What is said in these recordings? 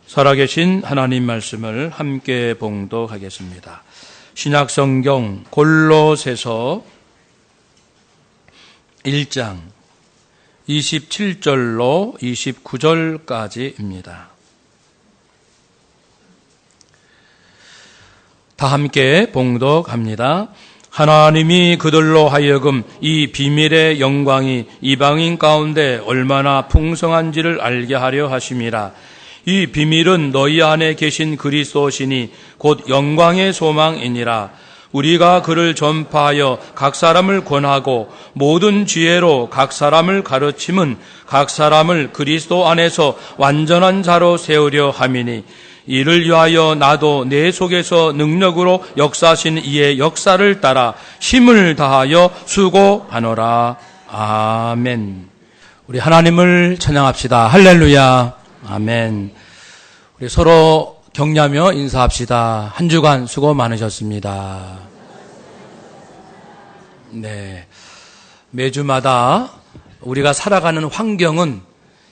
살아계신 하나님 말씀을 함께 봉독하겠습니다. 신약성경 골로새서 1장 27절로 29절까지입니다. 다 함께 봉독합니다. 하나님이 그들로 하여금 이 비밀의 영광이 이방인 가운데 얼마나 풍성한지를 알게 하려 하심이라. 이 비밀은 너희 안에 계신 그리스도시니 곧 영광의 소망이니라. 우리가 그를 전파하여 각 사람을 권하고 모든 지혜로 각 사람을 가르침은 각 사람을 그리스도 안에서 완전한 자로 세우려 함이니, 이를 위하여 나도 내 속에서 능력으로 역사하신 이의 역사를 따라 힘을 다하여 수고하노라. 아멘. 우리 하나님을 찬양합시다. 할렐루야. 아멘. 우리 서로 격려하며 인사합시다. 한 주간 수고 많으셨습니다. 네. 매주마다 우리가 살아가는 환경은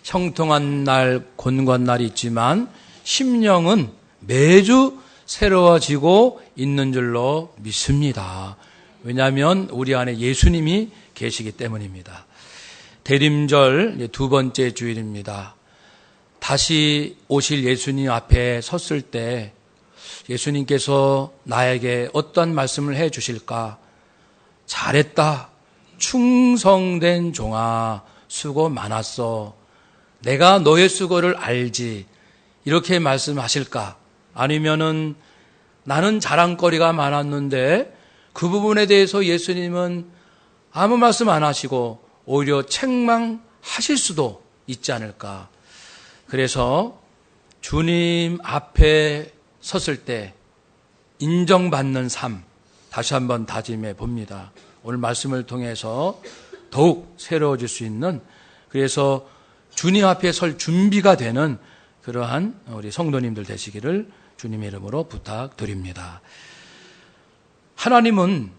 형통한 날, 곤고한 날이 있지만 심령은 매주 새로워지고 있는 줄로 믿습니다. 왜냐하면 우리 안에 예수님이 계시기 때문입니다. 대림절 두 번째 주일입니다. 다시 오실 예수님 앞에 섰을 때 예수님께서 나에게 어떤 말씀을 해 주실까? 잘했다. 충성된 종아, 수고 많았어. 내가 너의 수고를 알지. 이렇게 말씀하실까? 아니면은 나는 자랑거리가 많았는데 그 부분에 대해서 예수님은 아무 말씀 안 하시고 오히려 책망하실 수도 있지 않을까? 그래서 주님 앞에 섰을 때 인정받는 삶 다시 한번 다짐해 봅니다. 오늘 말씀을 통해서 더욱 새로워질 수 있는, 그래서 주님 앞에 설 준비가 되는 그러한 우리 성도님들 되시기를 주님의 이름으로 부탁드립니다. 하나님은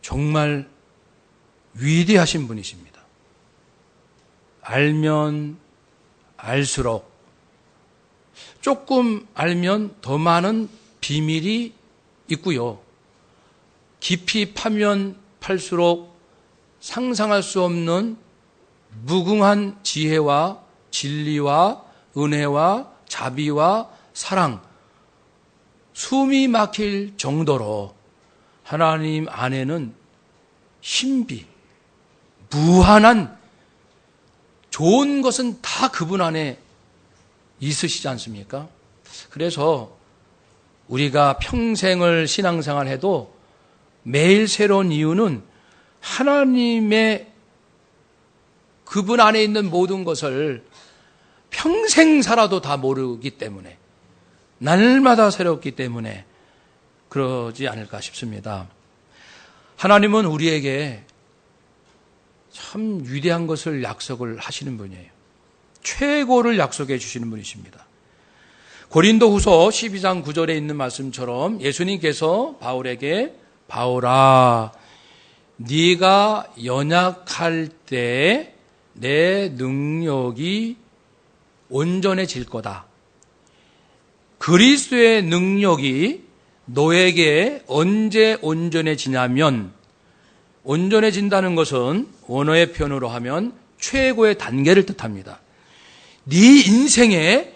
정말 위대하신 분이십니다. 알면 알수록, 조금 알면 더 많은 비밀이 있고요. 깊이 파면 팔수록 상상할 수 없는 무궁한 지혜와 진리와 은혜와 자비와 사랑, 숨이 막힐 정도로 하나님 안에는 신비, 무한한 좋은 것은 다 그분 안에 있으시지 않습니까? 그래서 우리가 평생을 신앙생활 해도 매일 새로운 이유는 하나님의 그분 안에 있는 모든 것을 평생 살아도 다 모르기 때문에, 날마다 새롭기 때문에 그러지 않을까 싶습니다. 하나님은 우리에게 참 위대한 것을 약속을 하시는 분이에요. 최고를 약속해 주시는 분이십니다. 고린도후서 12장 9절에 있는 말씀처럼 예수님께서 바울에게, 바울아, 네가 연약할 때 내 능력이 온전해질 거다. 그리스도의 능력이 너에게 언제 온전해지냐면, 온전해진다는 것은 원어의 표현으로 하면 최고의 단계를 뜻합니다. 네 인생에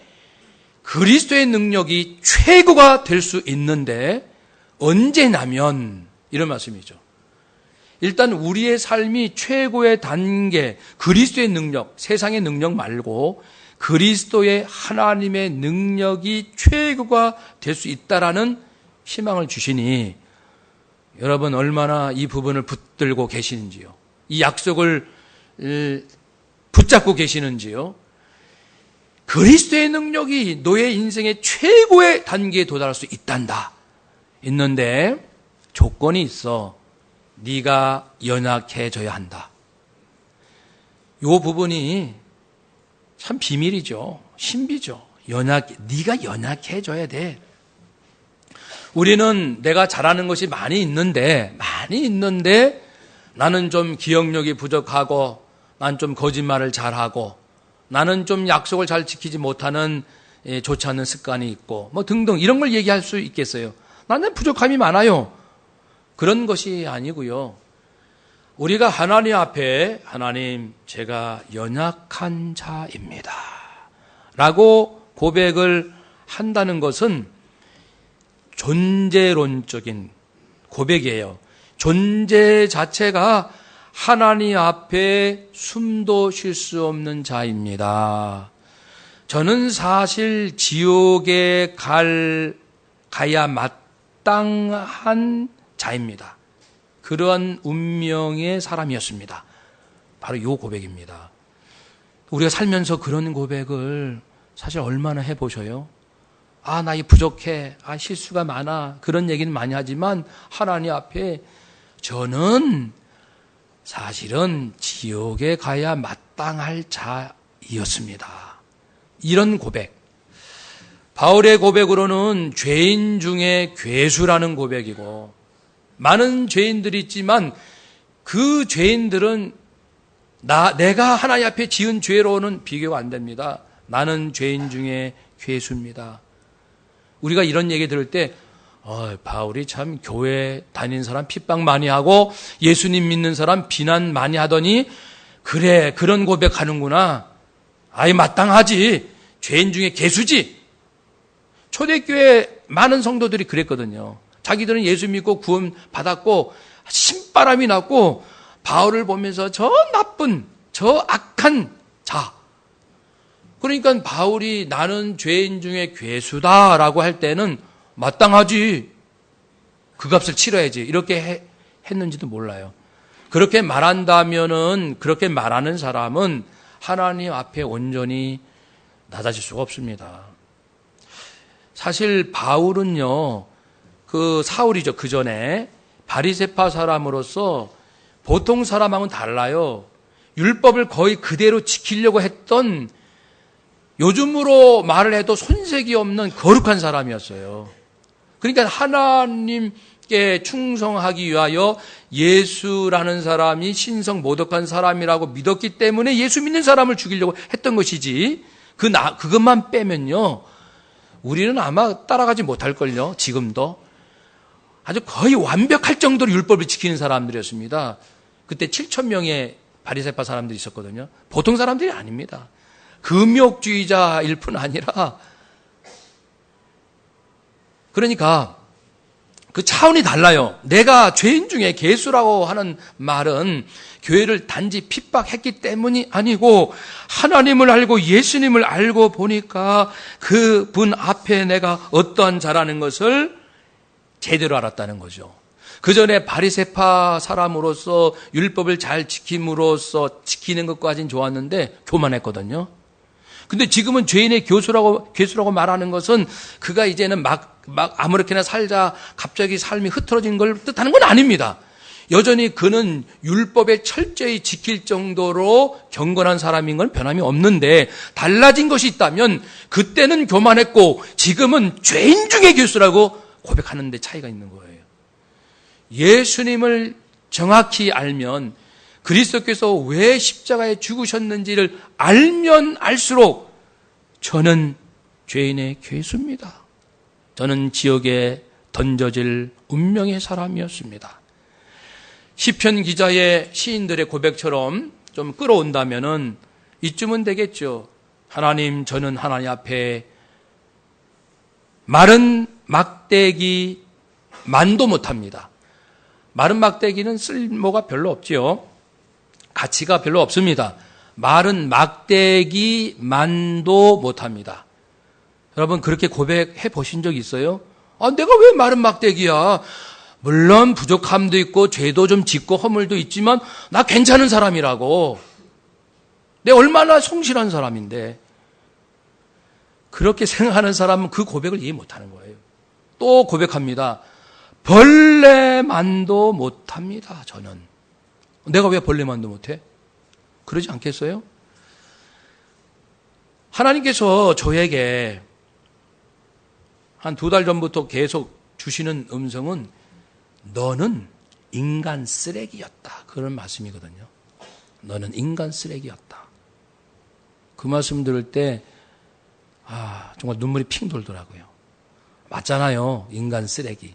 그리스도의 능력이 최고가 될 수 있는데 언제냐면, 이런 말씀이죠. 일단 우리의 삶이 최고의 단계, 그리스도의 능력, 세상의 능력 말고 그리스도의 하나님의 능력이 최고가 될 수 있다라는 희망을 주시니, 여러분 얼마나 이 부분을 붙들고 계시는지요. 이 약속을 붙잡고 계시는지요. 그리스도의 능력이 너의 인생의 최고의 단계에 도달할 수 있단다. 있는데 조건이 있어. 네가 연약해져야 한다. 이 부분이 참 비밀이죠. 신비죠. 네가 연약해져야 돼. 우리는 내가 잘하는 것이 많이 있는데 나는 좀 기억력이 부족하고 난 좀 거짓말을 잘하고 나는 좀 약속을 잘 지키지 못하는 좋지 않은 습관이 있고 뭐 등등 이런 걸 얘기할 수 있겠어요. 나는 부족함이 많아요. 그런 것이 아니고요. 우리가 하나님 앞에 하나님 제가 연약한 자입니다 라고 고백을 한다는 것은 존재론적인 고백이에요. 존재 자체가 하나님 앞에 숨도 쉴 수 없는 자입니다. 저는 사실 지옥에 가야 마땅한 자입니다. 그러한 운명의 사람이었습니다. 바로 이 고백입니다. 우리가 살면서 그런 고백을 사실 얼마나 해보셔요? 아, 나 이 부족해. 아, 실수가 많아. 그런 얘기는 많이 하지만 하나님 앞에 저는 사실은 지옥에 가야 마땅할 자이었습니다. 이런 고백. 바울의 고백으로는 죄인 중에 괴수라는 고백이고 많은 죄인들이 있지만 그 죄인들은 내가 하나님 앞에 지은 죄로는 비교가 안 됩니다. 나는 죄인 중에 괴수입니다. 우리가 이런 얘기 들을 때 바울이 참 교회 다니는 사람 핍박 많이 하고 예수님 믿는 사람 비난 많이 하더니 그래 그런 고백하는구나. 아예 마땅하지. 죄인 중에 괴수지. 초대교회 많은 성도들이 그랬거든요. 자기들은 예수 믿고 구원 받았고 신바람이 났고 바울을 보면서 저 나쁜 저 악한 자. 그러니까 바울이 나는 죄인 중에 괴수다라고 할 때는 마땅하지. 그 값을 치러야지. 이렇게 했는지도 몰라요. 그렇게 말한다면은 그렇게 말하는 사람은 하나님 앞에 온전히 낮아질 수가 없습니다. 사실 바울은요. 그 사울이죠. 그 전에 바리새파 사람으로서 보통 사람하고는 달라요. 율법을 거의 그대로 지키려고 했던 요즘으로 말을 해도 손색이 없는 거룩한 사람이었어요. 그러니까 하나님께 충성하기 위하여 예수라는 사람이 신성 모독한 사람이라고 믿었기 때문에 예수 믿는 사람을 죽이려고 했던 것이지 그것만 빼면요. 우리는 아마 따라가지 못할걸요. 지금도. 아주 거의 완벽할 정도로 율법을 지키는 사람들이었습니다. 그때 7,000명의 바리새파 사람들이 있었거든요. 보통 사람들이 아닙니다. 금욕주의자일 뿐 아니라 그러니까 그 차원이 달라요. 내가 죄인 중에 괴수라고 하는 말은 교회를 단지 핍박했기 때문이 아니고 하나님을 알고 예수님을 알고 보니까 그분 앞에 내가 어떠한 자라는 것을 제대로 알았다는 거죠. 그 전에 바리새파 사람으로서 율법을 잘 지킴으로써 지키는 것까지는 좋았는데 교만했거든요. 근데 지금은 죄인의 괴수라고 말하는 것은 그가 이제는 막 아무렇게나 살자 갑자기 삶이 흐트러진 걸 뜻하는 건 아닙니다. 여전히 그는 율법에 철저히 지킬 정도로 경건한 사람인 건 변함이 없는데 달라진 것이 있다면 그때는 교만했고 지금은 죄인 중에 괴수라고 고백하는 데 차이가 있는 거예요. 예수님을 정확히 알면 그리스도께서 왜 십자가에 죽으셨는지를 알면 알수록 저는 죄인의 괴수입니다. 저는 지옥에 던져질 운명의 사람이었습니다. 시편 기자의 시인들의 고백처럼 좀 끌어온다면은 이쯤은 되겠죠. 하나님, 저는 하나님 앞에 마른 막대기 만도 못합니다. 마른 막대기는 쓸모가 별로 없지요. 가치가 별로 없습니다. 마른 막대기 만도 못합니다. 여러분 그렇게 고백해 보신 적 있어요? 아, 내가 왜 마른 막대기야? 물론 부족함도 있고 죄도 좀 짓고 허물도 있지만 나 괜찮은 사람이라고. 내가 얼마나 성실한 사람인데. 그렇게 생각하는 사람은 그 고백을 이해 못하는 거예요. 또 고백합니다. 벌레만도 못합니다. 저는. 내가 왜 벌레만도 못해? 그러지 않겠어요? 하나님께서 저에게 한 2달 전부터 계속 주시는 음성은 너는 인간 쓰레기였다. 그런 말씀이거든요. 너는 인간 쓰레기였다. 그 말씀 들을 때 정말 눈물이 핑 돌더라고요. 맞잖아요. 인간 쓰레기.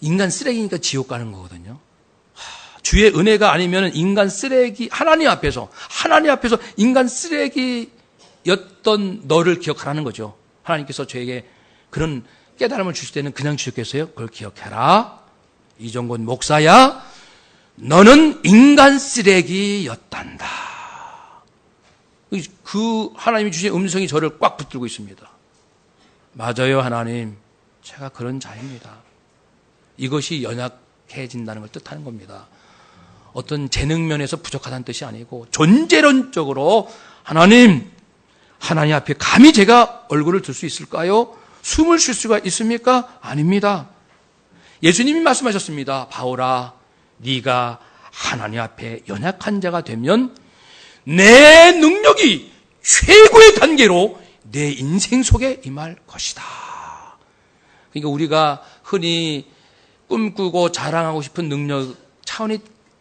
인간 쓰레기니까 지옥 가는 거거든요. 주의 은혜가 아니면 인간 쓰레기, 하나님 앞에서 인간 쓰레기였던 너를 기억하라는 거죠. 하나님께서 저에게 그런 깨달음을 주실 때는 그냥 주셨겠어요? 그걸 기억해라. 이종곤 목사야, 너는 인간 쓰레기였단다. 그 하나님이 주신 음성이 저를 꽉 붙들고 있습니다. 맞아요, 하나님. 제가 그런 자입니다. 이것이 연약해진다는 걸 뜻하는 겁니다. 어떤 재능면에서 부족하다는 뜻이 아니고 존재론적으로 하나님 앞에 감히 제가 얼굴을 들 수 있을까요? 숨을 쉴 수가 있습니까? 아닙니다. 예수님이 말씀하셨습니다. 바울아, 네가 하나님 앞에 연약한 자가 되면 내 능력이 최고의 단계로 내 인생 속에 임할 것이다. 그러니까 우리가 흔히 꿈꾸고 자랑하고 싶은 능력 차원이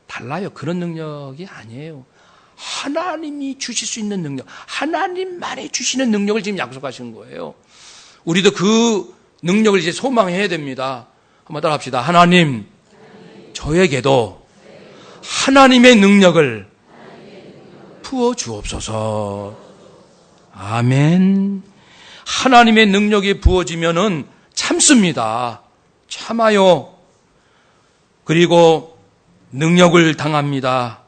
달라요. 그런 능력이 아니에요. 하나님이 주실 수 있는 능력, 하나님만이 주시는 능력을 지금 약속하시는 거예요. 우리도 그 능력을 이제 소망해야 됩니다. 한번 따라 합시다. 하나님, 저에게도 하나님의 능력을 부어 주옵소서. 아멘. 하나님의 능력이 부어지면은 참습니다. 참아요. 그리고 능력을 당합니다.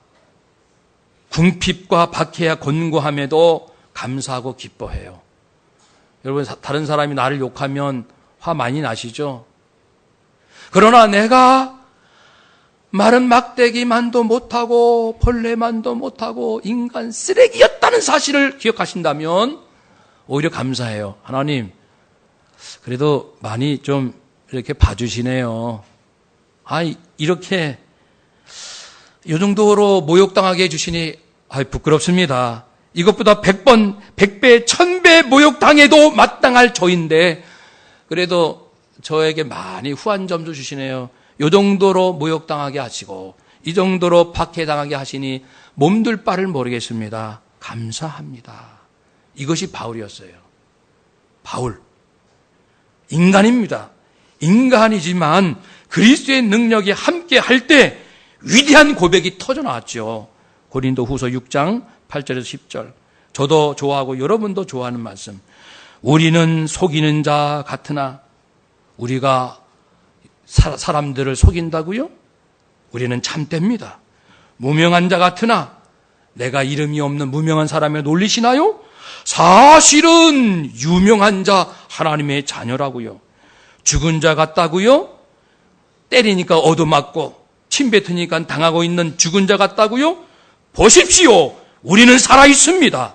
궁핍과 박해와 권고함에도 감사하고 기뻐해요. 여러분, 다른 사람이 나를 욕하면 화 많이 나시죠? 그러나 내가 마른 막대기만도 못하고 벌레만도 못하고 인간 쓰레기였다는 사실을 기억하신다면 오히려 감사해요. 하나님, 그래도 많이 좀 이렇게 봐주시네요. 이렇게 이 정도로 모욕당하게 해주시니 부끄럽습니다. 이것보다 100번, 100배, 1000배 모욕당해도 마땅할 저인데 그래도 저에게 많이 후한 점도 주시네요. 이 정도로 모욕당하게 하시고 이 정도로 박해당하게 하시니 몸둘 바를 모르겠습니다. 감사합니다. 이것이 바울이었어요. 바울. 인간입니다. 인간이지만 그리스도의 능력이 함께 할 때 위대한 고백이 터져나왔죠. 고린도 후서 6장 8절에서 10절. 저도 좋아하고 여러분도 좋아하는 말씀. 우리는 속이는 자 같으나 우리가 사람들을 속인다고요? 우리는 참됩니다. 무명한 자 같으나 내가 이름이 없는 무명한 사람을 놀리시나요? 사실은 유명한 자 하나님의 자녀라고요. 죽은 자 같다고요? 때리니까 얻어맞고 침 뱉으니까 당하고 있는 죽은 자 같다고요? 보십시오. 우리는 살아있습니다.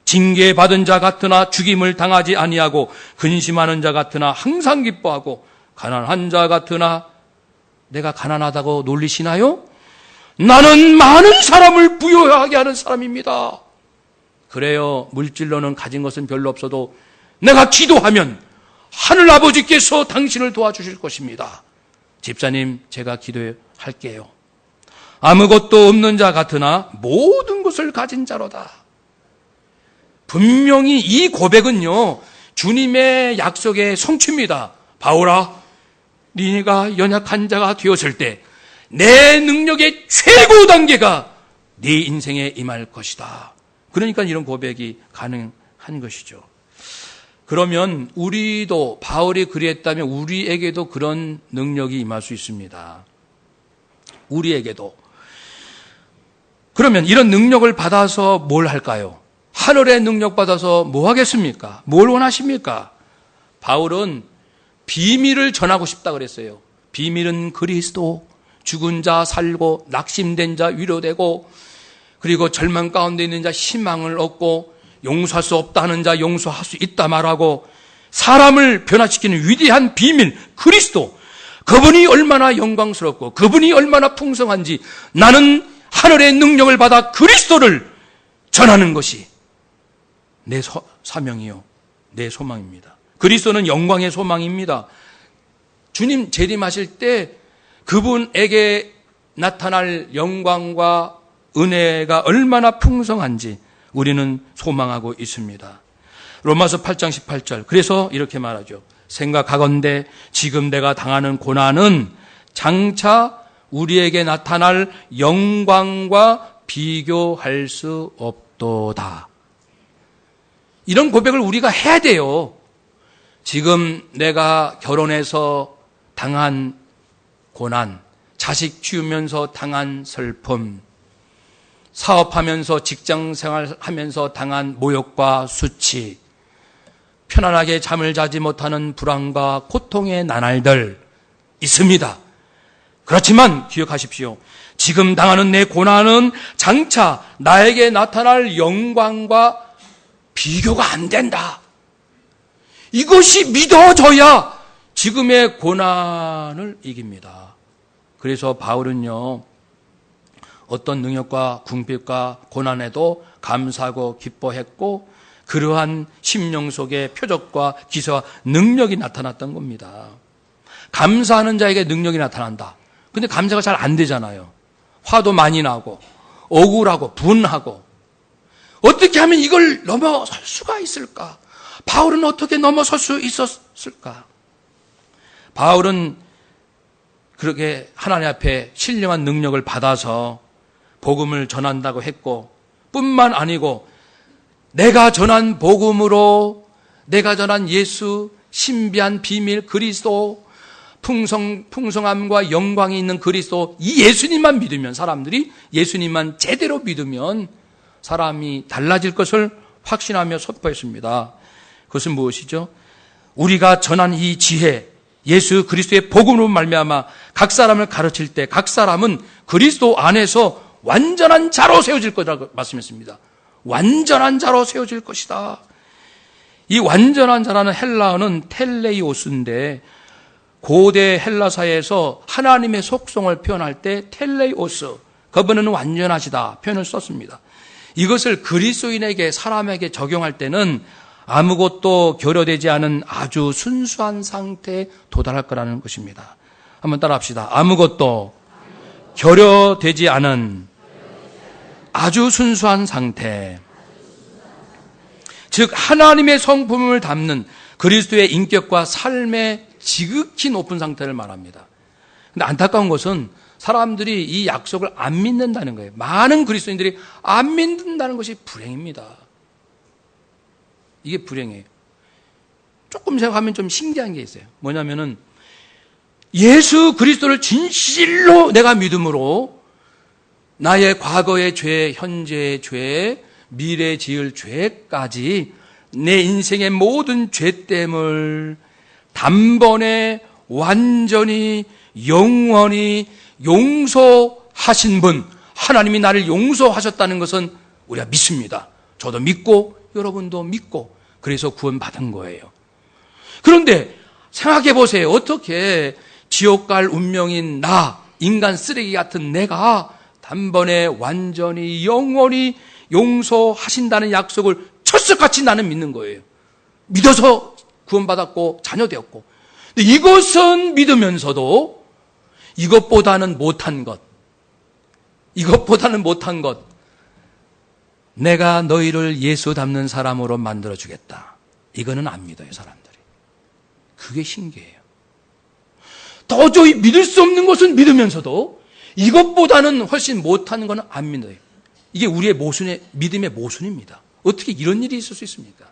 징계받은 자 같으나 죽임을 당하지 아니하고 근심하는 자 같으나 항상 기뻐하고 가난한 자 같으나 내가 가난하다고 놀리시나요? 나는 많은 사람을 부유하게 하는 사람입니다. 그래요. 물질로는 가진 것은 별로 없어도 내가 기도하면 하늘 아버지께서 당신을 도와주실 것입니다. 집사님, 제가 기도할게요. 아무것도 없는 자 같으나 모든 것을 가진 자로다. 분명히 이 고백은요, 주님의 약속의 성취입니다. 바울아, 네가 연약한 자가 되었을 때 내 능력의 최고 단계가 네 인생에 임할 것이다. 그러니까 이런 고백이 가능한 것이죠. 그러면 우리도 바울이 그리했다면 우리에게도 그런 능력이 임할 수 있습니다. 우리에게도. 그러면 이런 능력을 받아서 뭘 할까요? 하늘의 능력 받아서 뭐 하겠습니까? 뭘 원하십니까? 바울은 비밀을 전하고 싶다 그랬어요. 비밀은 그리스도, 죽은 자 살고 낙심된 자 위로되고 그리고 절망 가운데 있는 자 희망을 얻고 용서할 수 없다는 자 용서할 수 있다 말하고 사람을 변화시키는 위대한 비밀 그리스도, 그분이 얼마나 영광스럽고 그분이 얼마나 풍성한지 나는 하늘의 능력을 받아 그리스도를 전하는 것이 내 사명이요, 내 소망입니다. 그리스도는 영광의 소망입니다. 주님 재림하실 때 그분에게 나타날 영광과 은혜가 얼마나 풍성한지 우리는 소망하고 있습니다. 로마서 8장 18절. 그래서 이렇게 말하죠. 생각하건대 지금 내가 당하는 고난은 장차 우리에게 나타날 영광과 비교할 수 없도다. 이런 고백을 우리가 해야 돼요. 지금 내가 결혼해서 당한 고난, 자식 키우면서 당한 슬픔, 사업하면서 직장 생활하면서 당한 모욕과 수치, 편안하게 잠을 자지 못하는 불안과 고통의 나날들 있습니다. 그렇지만 기억하십시오. 지금 당하는 내 고난은 장차 나에게 나타날 영광과 비교가 안 된다. 이것이 믿어져야 지금의 고난을 이깁니다. 그래서 바울은요, 어떤 능력과 궁핍과 고난에도 감사하고 기뻐했고 그러한 심령 속에 표적과 기사와 능력이 나타났던 겁니다. 감사하는 자에게 능력이 나타난다. 근데 감사가 잘 안 되잖아요. 화도 많이 나고 억울하고 분하고 어떻게 하면 이걸 넘어설 수가 있을까? 바울은 어떻게 넘어설 수 있었을까? 바울은 그렇게 하나님 앞에 신령한 능력을 받아서 복음을 전한다고 했고 뿐만 아니고 내가 전한 복음으로 내가 전한 예수 신비한 비밀 그리스도 풍성함과 영광이 있는 그리스도 이 예수님만 믿으면 사람들이 예수님만 제대로 믿으면 사람이 달라질 것을 확신하며 선포했습니다. 그것은 무엇이죠? 우리가 전한 이 지혜 예수 그리스도의 복음으로 말미암아 각 사람을 가르칠 때 각 사람은 그리스도 안에서 완전한 자로 세워질 거라고 말씀했습니다. 완전한 자로 세워질 것이다. 이 완전한 자라는 헬라어는 텔레이오스인데 고대 헬라사에서 하나님의 속성을 표현할 때 텔레이오스, 그분은 완전하시다 표현을 썼습니다. 이것을 그리스도인에게 사람에게 적용할 때는 아무것도 결여되지 않은 아주 순수한 상태에 도달할 거라는 것입니다. 한번 따라합시다. 아무것도 결여되지 않은 아주 순수한 상태. 즉 하나님의 성품을 담는 그리스도의 인격과 삶의 지극히 높은 상태를 말합니다. 근데 안타까운 것은 사람들이 이 약속을 안 믿는다는 거예요. 많은 그리스도인들이 안 믿는다는 것이 불행입니다. 이게 불행해요. 조금 생각하면 좀 신기한 게 있어요. 뭐냐면은 예수 그리스도를 진실로 내가 믿음으로 나의 과거의 죄, 현재의 죄, 미래 지을 죄까지 내 인생의 모든 죄됨을 단번에 완전히 영원히 용서하신 분, 하나님이 나를 용서하셨다는 것은 우리가 믿습니다. 저도 믿고 여러분도 믿고 그래서 구원받은 거예요. 그런데 생각해 보세요. 어떻게 지옥 갈 운명인 나, 인간 쓰레기 같은 내가 단번에 완전히 영원히 용서하신다는 약속을 철석같이 나는 믿는 거예요. 믿어서 구원받았고 자녀 되었고. 근데 이것은 믿으면서도 이것보다는 못한 것, 내가 너희를 예수 닮는 사람으로 만들어주겠다. 이거는 안 믿어요, 사람들이. 그게 신기해요. 도저히 믿을 수 없는 것은 믿으면서도 이것보다는 훨씬 못한 것은 안 믿어요. 이게 우리의 믿음의 모순입니다. 어떻게 이런 일이 있을 수 있습니까?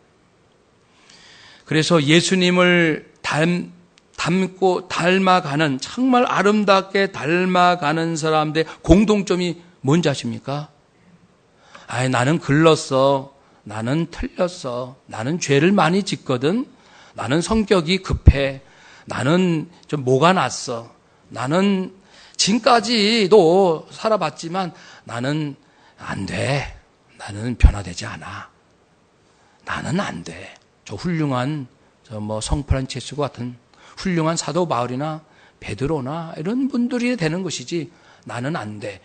그래서 예수님을 닮고 닮아가는, 정말 아름답게 닮아가는 사람들의 공동점이 뭔지 아십니까? 나는 글렀어. 나는 틀렸어. 나는 죄를 많이 짓거든. 나는 성격이 급해. 나는 좀 뭐가 났어. 나는 지금까지도 살아봤지만 나는 안 돼. 나는 변화되지 않아. 나는 안 돼. 저 훌륭한 성 프란체스코 같은 훌륭한 사도 바울이나 베드로나 이런 분들이 되는 것이지 나는 안 돼.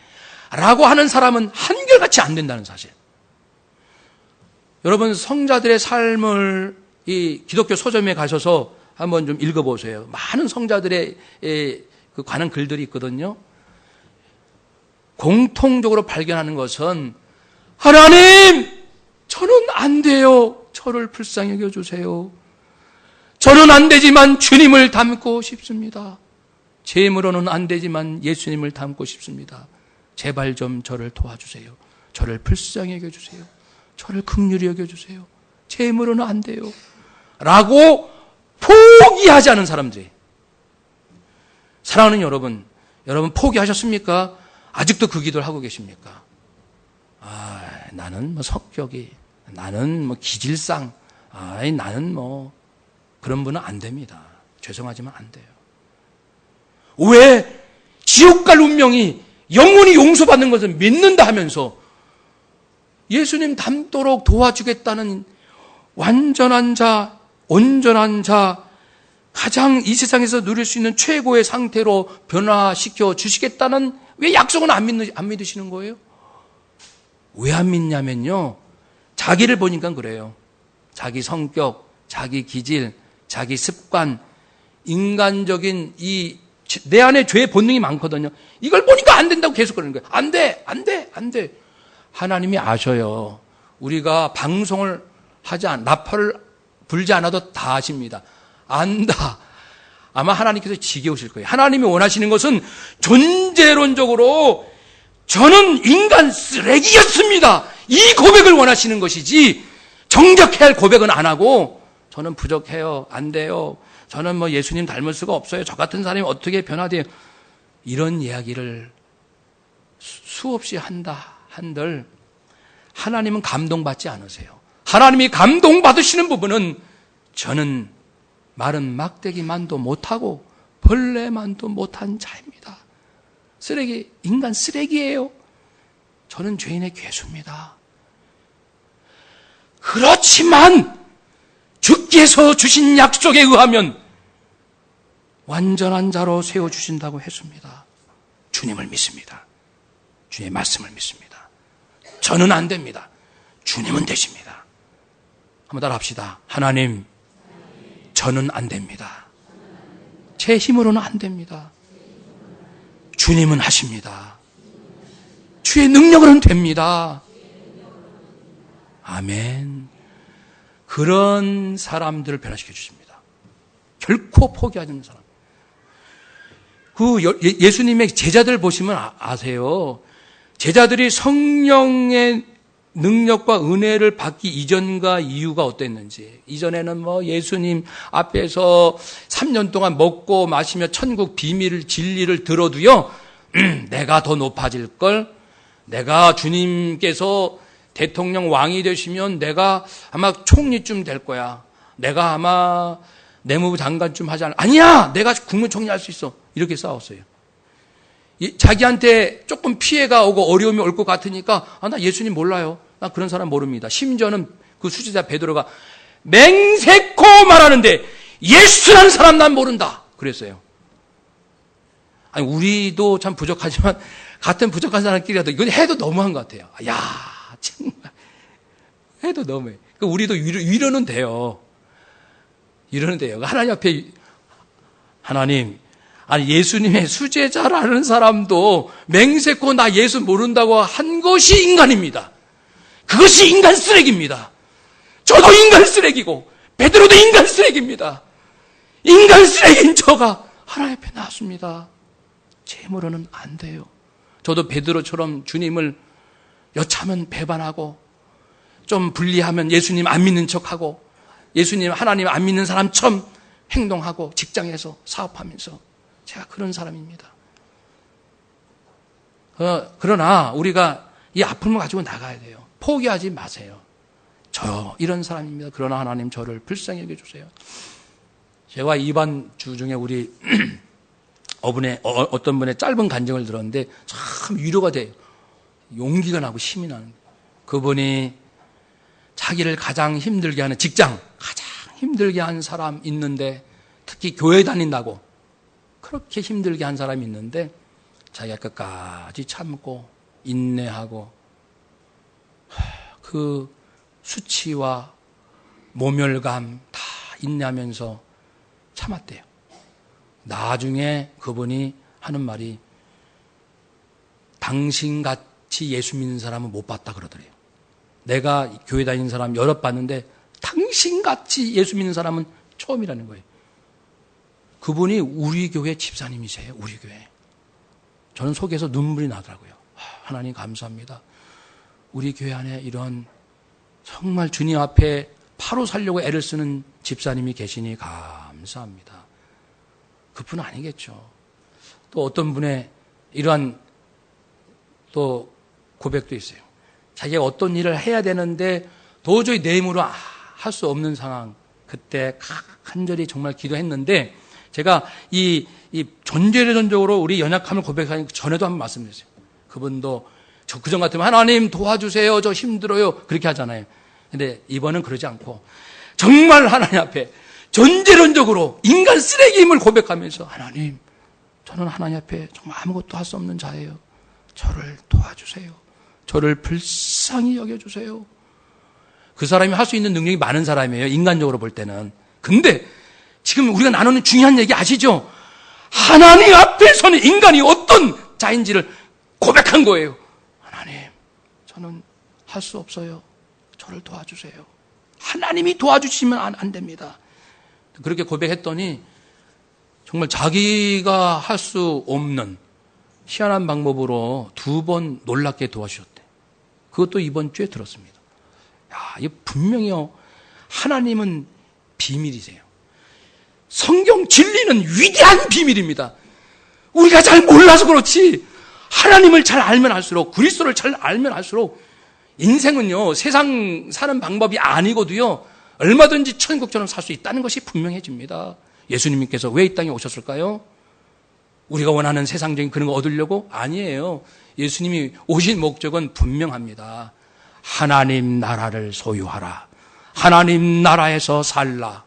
라고 하는 사람은 한결같이 안 된다는 사실. 여러분 성자들의 삶을 이 기독교 서점에 가셔서 한번 좀 읽어보세요. 많은 성자들의 그 관한 글들이 있거든요. 공통적으로 발견하는 것은 하나님 저는 안 돼요. 저를 불쌍히 여겨주세요. 저는 안 되지만 주님을 닮고 싶습니다. 제 힘으로는 안 되지만 예수님을 닮고 싶습니다. 제발 좀 저를 도와주세요. 저를 불쌍히 여겨주세요. 저를 긍휼히 여겨주세요. 제 힘으로는 안 돼요. 라고 포기하지 않은 사람들이. 사랑하는 여러분 포기하셨습니까? 아직도 그 기도를 하고 계십니까? 나는 성격이, 나는 기질상, 나는 그런 분은 안 됩니다. 죄송하지만 안 돼요. 왜 지옥 갈 운명이 영원히 용서받는 것을 믿는다 하면서 예수님 닮도록 도와주겠다는 완전한 자, 온전한 자, 가장 이 세상에서 누릴 수 있는 최고의 상태로 변화시켜 주시겠다는 왜 약속은 안 믿으시는 거예요? 왜 안 믿냐면요, 자기를 보니까 그래요. 자기 성격, 자기 기질, 자기 습관, 인간적인 내 안에 죄의 본능이 많거든요. 이걸 보니까 안 된다고 계속 그러는 거예요. 안 돼. 하나님이 아셔요. 우리가 방송을 나팔을 불지 않아도 다 아십니다. 안다. 아마 하나님께서 지겨우실 거예요. 하나님이 원하시는 것은 존재론적으로 저는 인간 쓰레기였습니다. 이 고백을 원하시는 것이지, 정작해야 할 고백은 안 하고 저는 부족해요. 안 돼요. 저는 예수님 닮을 수가 없어요. 저 같은 사람이 어떻게 변화돼요. 이런 이야기를 수없이 한들 하나님은 감동받지 않으세요. 하나님이 감동받으시는 부분은 저는 마른 막대기만도 못하고 벌레만도 못한 자입니다. 인간 쓰레기예요. 저는 죄인의 괴수입니다. 그렇지만 주께서 주신 약속에 의하면 완전한 자로 세워주신다고 했습니다. 주님을 믿습니다. 주의 말씀을 믿습니다. 저는 안 됩니다. 주님은 되십니다. 한번 따라 합시다. 하나님, 저는 안 됩니다. 제 힘으로는 안 됩니다. 주님은 하십니다. 주의 능력으로는 됩니다. 아멘. 그런 사람들을 변화시켜 주십니다. 결코 포기하지 않는 사람. 예수님의 제자들 보시면 아세요. 제자들이 성령의 능력과 은혜를 받기 이전과 이유가 어땠는지. 이전에는 예수님 앞에서 3년 동안 먹고 마시며 천국 비밀을, 진리를 들어도요, 내가 더 높아질 걸, 내가 주님께서 대통령 왕이 되시면 내가 아마 총리쯤 될 거야. 내가 아마 내무부 장관쯤 하지 않아. 아니야! 내가 국무총리 할 수 있어. 이렇게 싸웠어요. 자기한테 조금 피해가 오고 어려움이 올 것 같으니까, 나 예수님 몰라요. 나 그런 사람 모릅니다. 심지어는 그 수제자 베드로가 맹세코 말하는데 예수라는 사람 난 모른다. 그랬어요. 아니, 우리도 참 부족하지만 같은 부족한 사람끼리라도 이건 해도 너무한 것 같아요. 야, 정말 해도 너무해. 우리도 위로는 돼요. 위로는 돼요. 하나님 앞에 예수님의 수제자라는 사람도 맹세코 나 예수 모른다고 한 것이 인간입니다. 그것이 인간 쓰레기입니다. 저도 인간 쓰레기고 베드로도 인간 쓰레기입니다. 인간 쓰레기인 저가 하나님 앞에 나왔습니다. 제 힘으로는 안 돼요. 저도 베드로처럼 주님을 여차하면 배반하고 좀 불리하면 예수님 안 믿는 척하고 예수님 하나님 안 믿는 사람처럼 행동하고 직장에서 사업하면서 제가 그런 사람입니다. 그러나 우리가 이 아픔을 가지고 나가야 돼요. 포기하지 마세요. 저 이런 사람입니다. 그러나 하나님 저를 불쌍히 여겨주세요. 제가 이번 주 중에 우리 어떤 분의 짧은 간증을 들었는데 참 위로가 돼요. 용기가 나고 힘이 나는 거예요. 그분이 자기를 가장 힘들게 하는 직장, 가장 힘들게 한 사람 있는데 특히 교회 다닌다고 그렇게 힘들게 한 사람이 있는데 자기가 끝까지 참고 인내하고 그 수치와 모멸감 다 인내하면서 참았대요. 나중에 그분이 하는 말이 당신같이 예수 믿는 사람은 못 봤다 그러더래요. 내가 교회 다니는 사람 여럿 봤는데 당신같이 예수 믿는 사람은 처음이라는 거예요. 그분이 우리 교회 집사님이세요. 우리 교회. 저는 속에서 눈물이 나더라고요. 하나님 감사합니다. 우리 교회 안에 이런 정말 주님 앞에 바로 살려고 애를 쓰는 집사님이 계시니 감사합니다. 그분 아니겠죠. 또 어떤 분의 이러한 또 고백도 있어요. 자기가 어떤 일을 해야 되는데 도저히 내 힘으로 할 수 없는 상황. 그때 간절히 정말 기도했는데 제가 이 전제전적으로 우리 연약함을 고백하기 전에도 한번 말씀드렸어요. 그분도 저 그전 같으면 하나님 도와주세요. 저 힘들어요. 그렇게 하잖아요. 근데 이번은 그러지 않고 정말 하나님 앞에 전제론적으로 인간 쓰레기임을 고백하면서 하나님, 저는 하나님 앞에 정말 아무것도 할 수 없는 자예요. 저를 도와주세요. 저를 불쌍히 여겨주세요. 그 사람이 할 수 있는 능력이 많은 사람이에요. 인간적으로 볼 때는. 근데 지금 우리가 나누는 중요한 얘기 아시죠? 하나님 앞에서는 인간이 어떤 자인지를 고백한 거예요. 하나님, 저는 할 수 없어요. 저를 도와주세요. 하나님이 도와주시면 안 됩니다. 그렇게 고백했더니 정말 자기가 할 수 없는 희한한 방법으로 2번 놀랍게 도와주셨대. 그것도 이번 주에 들었습니다. 야, 이게 분명히요. 하나님은 비밀이세요. 성경 진리는 위대한 비밀입니다. 우리가 잘 몰라서 그렇지 하나님을 잘 알면 알수록, 그리스도를 잘 알면 알수록 인생은요, 세상 사는 방법이 아니고도요, 얼마든지 천국처럼 살 수 있다는 것이 분명해집니다. 예수님께서 왜 이 땅에 오셨을까요? 우리가 원하는 세상적인 그런 거 얻으려고? 아니에요. 예수님이 오신 목적은 분명합니다. 하나님 나라를 소유하라. 하나님 나라에서 살라.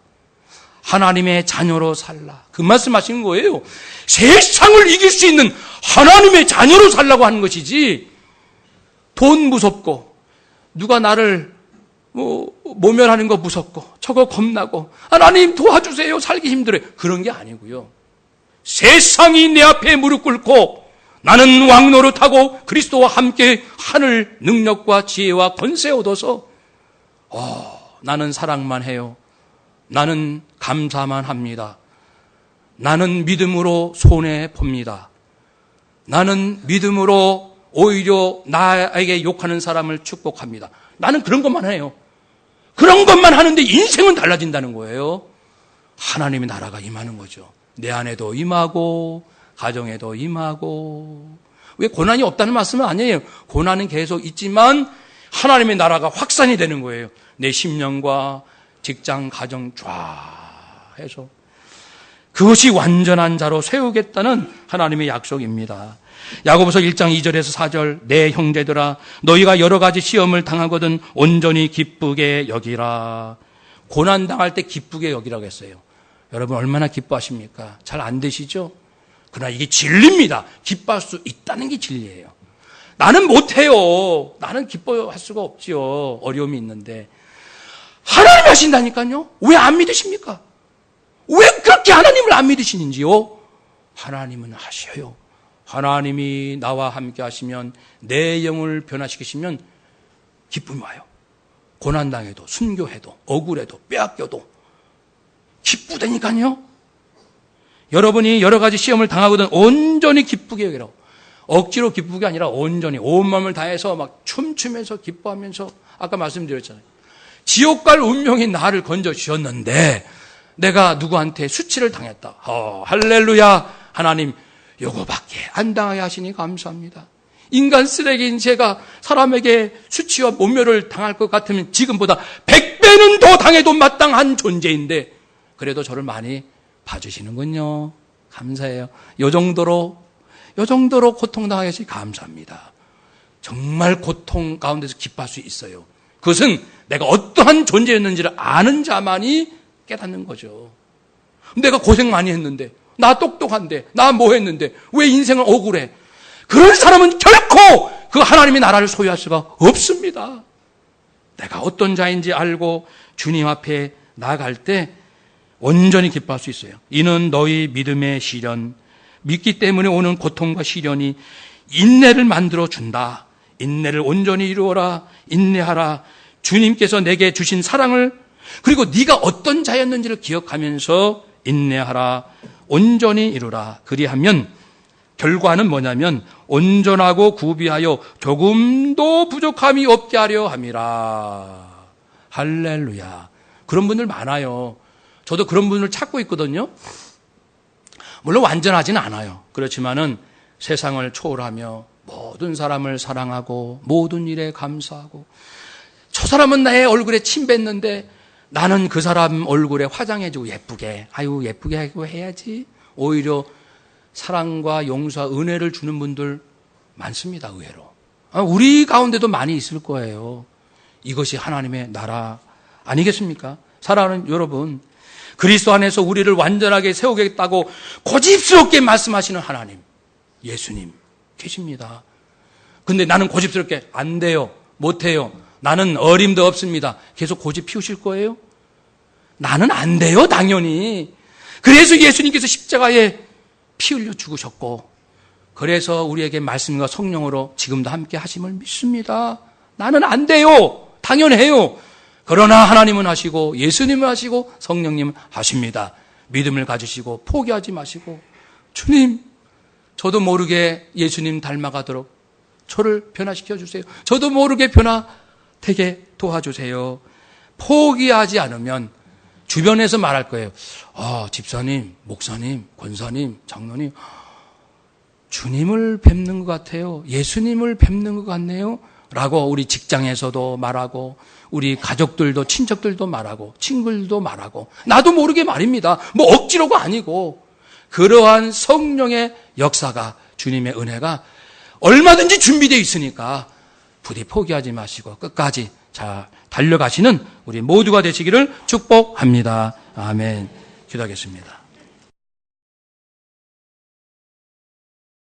하나님의 자녀로 살라. 그 말씀하신 거예요. 세상을 이길 수 있는 하나님의 자녀로 살라고 하는 것이지, 돈 무섭고 누가 나를 모멸하는 거 무섭고 저거 겁나고 하나님 도와주세요 살기 힘들어요, 그런 게 아니고요. 세상이 내 앞에 무릎 꿇고 나는 왕노릇하고 그리스도와 함께 하늘 능력과 지혜와 권세 얻어서 나는 사랑만 해요. 나는 감사만 합니다. 나는 믿음으로 손해봅니다. 나는 믿음으로 오히려 나에게 욕하는 사람을 축복합니다. 나는 그런 것만 해요. 그런 것만 하는데 인생은 달라진다는 거예요. 하나님의 나라가 임하는 거죠. 내 안에도 임하고 가정에도 임하고. 왜 고난이 없다는 말씀은 아니에요. 고난은 계속 있지만 하나님의 나라가 확산이 되는 거예요. 내 심령과 직장, 가정 쫙 해서 그것이 완전한 자로 세우겠다는 하나님의 약속입니다. 야고보서 1장 2절에서 4절, 내 형제들아 너희가 여러 가지 시험을 당하거든 온전히 기쁘게 여기라. 고난 당할 때 기쁘게 여기라고 했어요. 여러분 얼마나 기뻐하십니까? 잘 안 되시죠? 그러나 이게 진리입니다. 기뻐할 수 있다는 게 진리예요. 나는 못해요. 나는 기뻐할 수가 없지요. 어려움이 있는데 하나님이 하신다니까요. 왜 안 믿으십니까? 왜 그렇게 하나님을 안 믿으시는지요? 하나님은 하셔요. 하나님이 나와 함께 하시면, 내 영을 변화시키시면 기쁨이 와요. 고난당해도, 순교해도, 억울해도, 빼앗겨도 기쁘다니까요. 여러분이 여러 가지 시험을 당하거든 온전히 기쁘게 여기라고. 억지로 기쁘게 아니라 온전히 온 마음을 다해서 막 춤추면서 기뻐하면서, 아까 말씀드렸잖아요. 지옥 갈 운명이 나를 건져주셨는데 내가 누구한테 수치를 당했다. 할렐루야. 하나님 요거밖에 안 당하게 하시니 감사합니다. 인간 쓰레기인 제가 사람에게 수치와 모멸을 당할 것 같으면 지금보다 100배는 더 당해도 마땅한 존재인데 그래도 저를 많이 봐주시는군요. 감사해요. 요 정도로 고통당하게 하시니 감사합니다. 정말 고통 가운데서 기뻐할 수 있어요. 그것은 내가 어떠한 존재였는지를 아는 자만이 깨닫는 거죠. 내가 고생 많이 했는데, 나 똑똑한데, 나 뭐 했는데 왜 인생은 억울해? 그런 사람은 결코 그 하나님의 나라를 소유할 수가 없습니다. 내가 어떤 자인지 알고 주님 앞에 나아갈 때 온전히 기뻐할 수 있어요. 이는 너희 믿음의 시련, 믿기 때문에 오는 고통과 시련이 인내를 만들어 준다. 인내를 온전히 이루어라. 인내하라. 주님께서 내게 주신 사랑을, 그리고 네가 어떤 자였는지를 기억하면서 인내하라. 온전히 이루라. 그리하면 결과는 뭐냐면 온전하고 구비하여 조금도 부족함이 없게 하려 함이라. 할렐루야. 그런 분들 많아요. 저도 그런 분을 찾고 있거든요. 물론 완전하지는 않아요. 그렇지만은 세상을 초월하며 모든 사람을 사랑하고 모든 일에 감사하고, 저 사람은 나의 얼굴에 침 뱉는데 나는 그 사람 얼굴에 화장해주고 예쁘게, 예쁘게 하고 해야지. 오히려 사랑과 용서와 은혜를 주는 분들 많습니다. 의외로. 우리 가운데도 많이 있을 거예요. 이것이 하나님의 나라 아니겠습니까? 사랑하는 여러분, 그리스도 안에서 우리를 완전하게 세우겠다고 고집스럽게 말씀하시는 하나님, 예수님 계십니다. 근데 나는 고집스럽게 안 돼요, 못해요, 나는 어림도 없습니다, 계속 고집 피우실 거예요? 나는 안 돼요, 당연히. 그래서 예수님께서 십자가에 피 흘려 죽으셨고, 그래서 우리에게 말씀과 성령으로 지금도 함께 하심을 믿습니다. 나는 안 돼요, 당연해요. 그러나 하나님은 하시고 예수님은 하시고 성령님은 하십니다. 믿음을 가지시고 포기하지 마시고, 주님, 저도 모르게 예수님 닮아가도록 저를 변화시켜 주세요. 저도 모르게 변화되게 도와주세요. 포기하지 않으면 주변에서 말할 거예요. 집사님, 목사님, 권사님, 장로님, 주님을 뵙는 것 같아요. 예수님을 뵙는 것 같네요. 라고 우리 직장에서도 말하고, 우리 가족들도, 친척들도 말하고, 친구들도 말하고, 나도 모르게 말입니다. 뭐 억지로가 아니고, 그러한 성령의 역사가, 주님의 은혜가 얼마든지 준비되어 있으니까 부디 포기하지 마시고 끝까지 잘 달려가시는 우리 모두가 되시기를 축복합니다. 아멘. 기도하겠습니다.